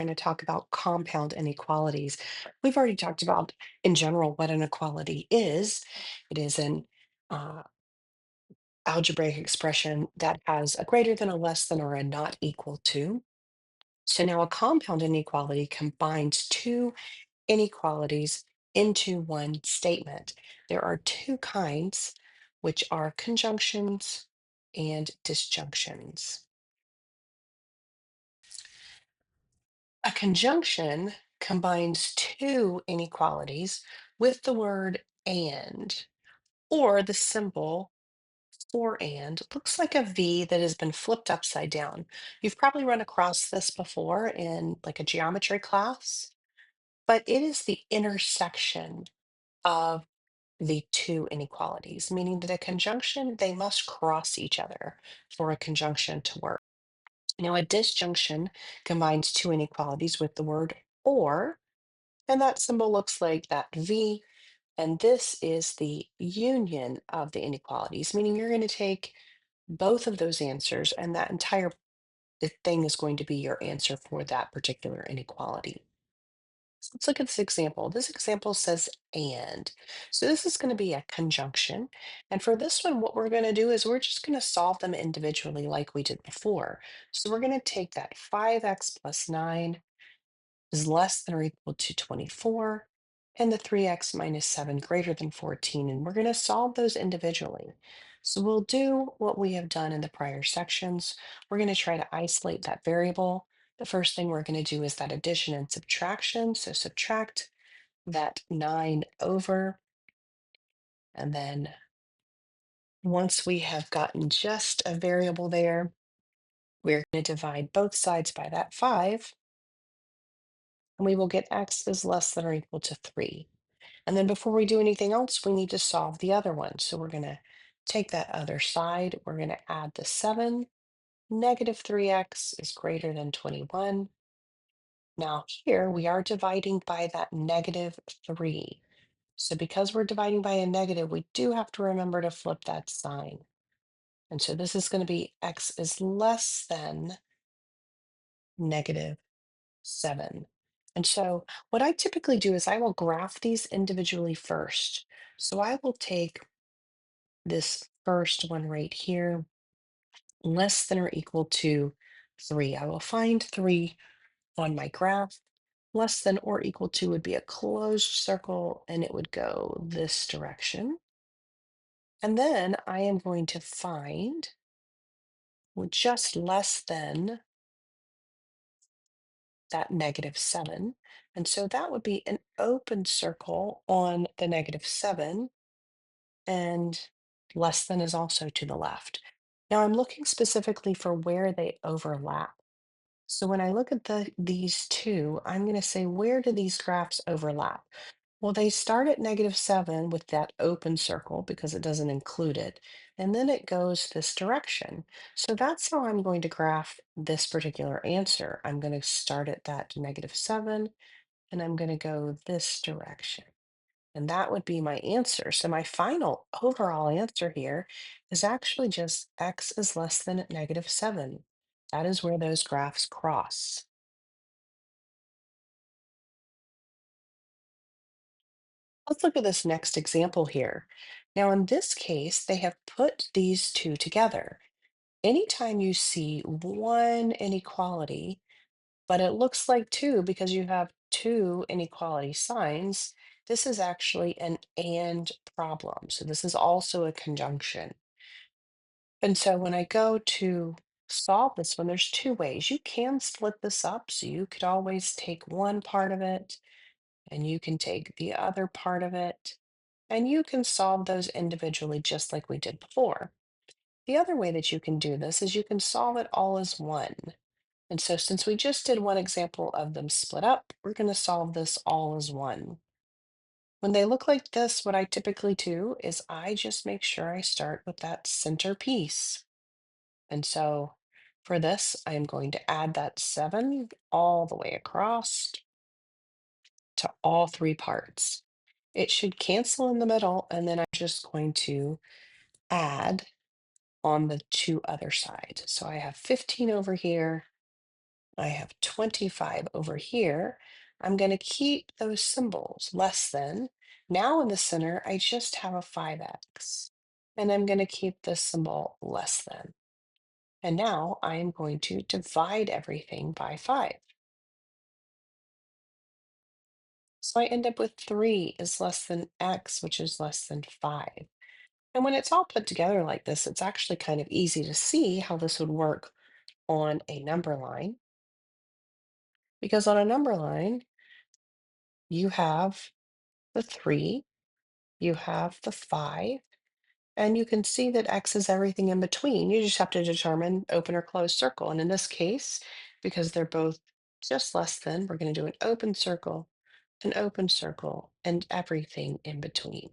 going to talk about compound inequalities. We've already talked about, in general, what an equality is. It is an uh, algebraic expression that has a greater than, a less than, or a not equal to. So now a compound inequality combines two inequalities into one statement. There are two kinds, which are conjunctions and disjunctions. A conjunction combines two inequalities with the word and, or the symbol for and. Looks like a V that has been flipped upside down. You've probably run across this before in like a geometry class, but it is the intersection of the two inequalities, meaning that a conjunction, they must cross each other for a conjunction to work. Now, a disjunction combines two inequalities with the word or, and that symbol looks like that V. And this is the union of the inequalities, meaning you're going to take both of those answers, and that entire thing is going to be your answer for that particular inequality. So let's look at this example. This example says and. So this is going to be a conjunction. And for this one, what we're going to do is we're just going to solve them individually like we did before. So we're going to take that 5x plus 9 is less than or equal to 24, and the 3x minus 7 greater than 14, and we're going to solve those individually. So we'll do what we have done in the prior sections. We're going to try to isolate that variable. The first thing we're going to do is that addition and subtraction. So subtract that 9 over, and then once we have gotten just a variable there, we're going to divide both sides by that 5, and we will get x is less than or equal to 3. And then before we do anything else, we need to solve the other one. So we're going to take that other side. We're going to add the 7. Negative 3x is greater than 21. Now here we are dividing by that negative 3. So because we're dividing by a negative, we do have to remember to flip that sign. And so this is going to be x is less than negative 7. And so what I typically do is I will graph these individually first. So I will take this first one right here, less than or equal to 3. I will find 3 on my graph. Less than or equal to would be a closed circle, and it would go this direction. And then I am going to find just less than that negative 7. And so that would be an open circle on the negative 7, and less than is also to the left. Now I'm looking specifically for where they overlap. So when I look at these two, I'm going to say, where do these graphs overlap? Well, they start at negative 7 with that open circle because it doesn't include it, and then it goes this direction. So that's how I'm going to graph this particular answer. I'm going to start at that negative 7, and I'm going to go this direction. And that would be my answer. So my final overall answer here is actually just x is less than negative 7. That is where those graphs cross. Let's look at this next example here. Now, in this case, they have put these two together. Anytime you see one inequality, but it looks like two because you have two inequality signs, this is actually an and problem. So this is also a conjunction. And so when I go to solve this one, there's two ways. You can split this up. So you could always take one part of it and you can take the other part of it, and you can solve those individually just like we did before. The other way that you can do this is you can solve it all as one. And so since we just did one example of them split up, we're going to solve this all as one. When they look like this, what I typically do is I just make sure I start with that center piece. And so for this, I am going to add that 7 all the way across to all three parts. It should cancel in the middle, and then I'm just going to add on the two other sides. So I have 15 over here, I have 25 over here. I'm going to keep those symbols less than. Now in the center, I just have a 5x. And I'm going to keep this symbol less than. And now I am going to divide everything by 5. So I end up with 3 is less than x, which is less than 5. And when it's all put together like this, it's actually kind of easy to see how this would work on a number line. Because on a number line, you have the 3, you have the 5, and you can see that x is everything in between. You just have to determine open or closed circle. And in this case, because they're both just less than, we're going to do an open circle, and everything in between.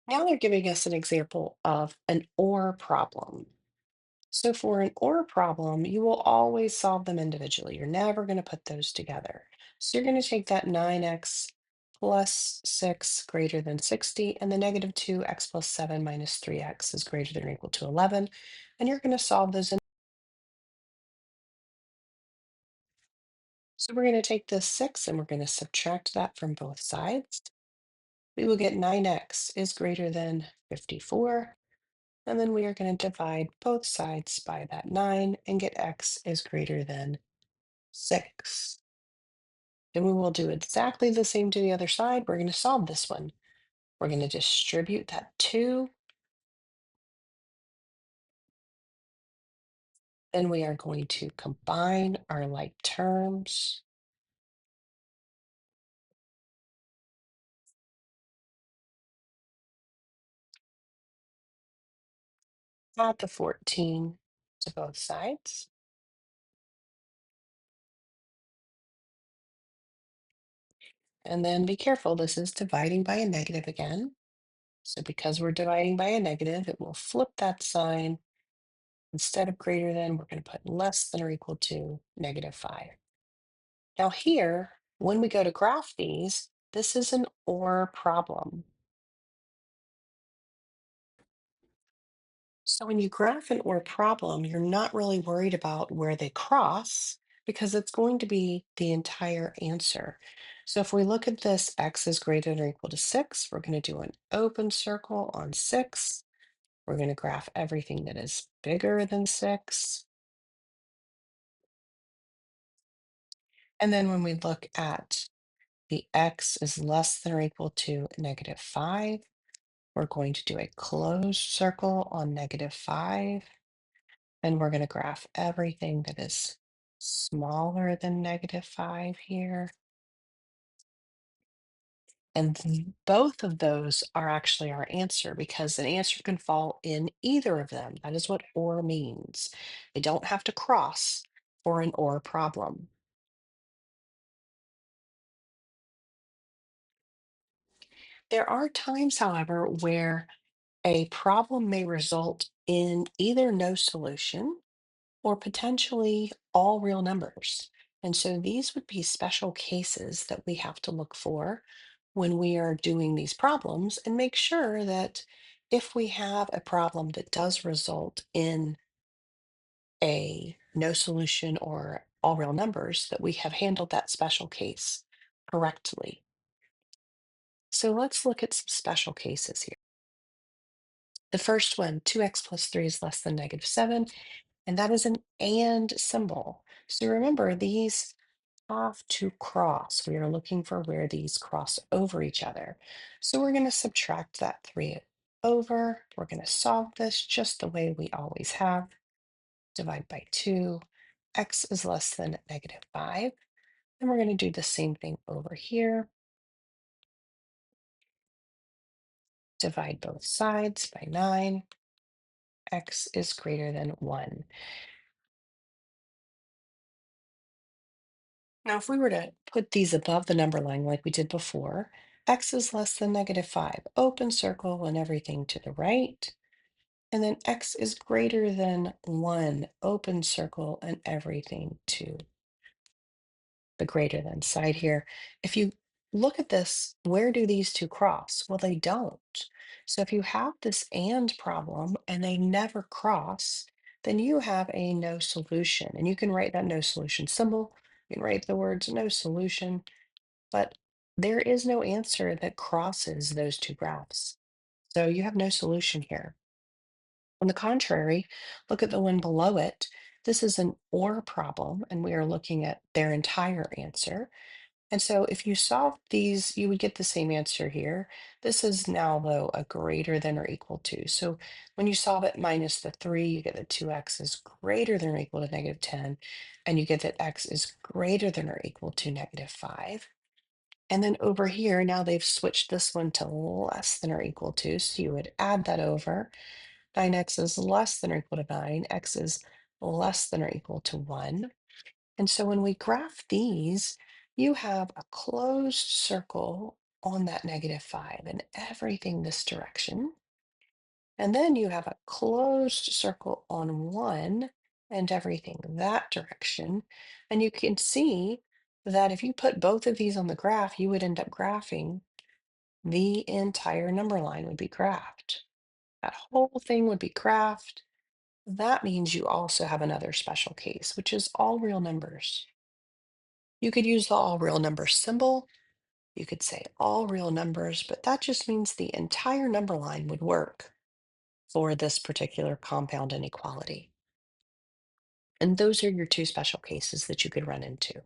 Now they're giving us an example of an OR problem. So for an OR problem, you will always solve them individually. You're never going to put those together. So you're going to take that 9x plus 6 greater than 60, and the negative 2x plus 7 minus 3x is greater than or equal to 11. And you're going to solve those. So we're going to take this 6 and we're going to subtract that from both sides. We will get 9x is greater than 54. And then we are going to divide both sides by that 9 and get x is greater than 6. Then we will do exactly the same to the other side. We're going to solve this one. We're going to distribute that 2. Then we are going to combine our like terms. Add the 14 to both sides. And then be careful, this is dividing by a negative again. So because we're dividing by a negative, it will flip that sign. Instead of greater than, we're going to put less than or equal to -5. Now here, when we go to graph these, this is an OR problem. So when you graph an OR problem, you're not really worried about where they cross because it's going to be the entire answer. So if we look at this, x is greater than or equal to 6, we're going to do an open circle on 6. We're going to graph everything that is bigger than 6. And then when we look at the x is less than or equal to -5, we're going to do a closed circle on -5. And we're going to graph everything that is smaller than -5 here. And both of those are actually our answer because an answer can fall in either of them. That is what OR means. They don't have to cross for an OR problem. There are times, however, where a problem may result in either no solution or potentially all real numbers. And so these would be special cases that we have to look for when we are doing these problems and make sure that if we have a problem that does result in a no solution or all real numbers, that we have handled that special case correctly. So let's look at some special cases here. The first one, 2x plus 3 is less than -7, and that is an and symbol. So remember, these have to cross. We are looking for where these cross over each other. So we're going to subtract that 3 over. We're going to solve this just the way we always have. Divide by 2. X is less than -5. And we're going to do the same thing over here. Divide both sides by 9. X is greater than 1. Now, if we were to put these above the number line like we did before, x is less than -5, open circle and everything to the right. And then x is greater than 1, open circle and everything to the greater than side here. If you look at this. Where do these two cross? Well, they don't. So if you have this and problem and they never cross, then you have a no solution. And you can write that no solution symbol. You can write the words no solution, but there is no answer that crosses those two graphs. So you have no solution here. On the contrary, look at the one below it. This is an or problem, and we are looking at their entire answer. And so if you solve these, you would get the same answer here. This is now, though, a greater than or equal to. So when you solve it minus the 3, you get that 2x is greater than or equal to -10, and you get that x is greater than or equal to -5. And then over here, now they've switched this one to less than or equal to, so you would add that over. 9x is less than or equal to 9, x is less than or equal to 1. And so when we graph these, you have a closed circle on that -5 and everything this direction. And then you have a closed circle on 1 and everything that direction. And you can see that if you put both of these on the graph, you would end up graphing the entire number line would be graphed. That whole thing would be graphed. That means you also have another special case, which is all real numbers. You could use the all real number symbol. You could say all real numbers, but that just means the entire number line would work for this particular compound inequality. And those are your two special cases that you could run into.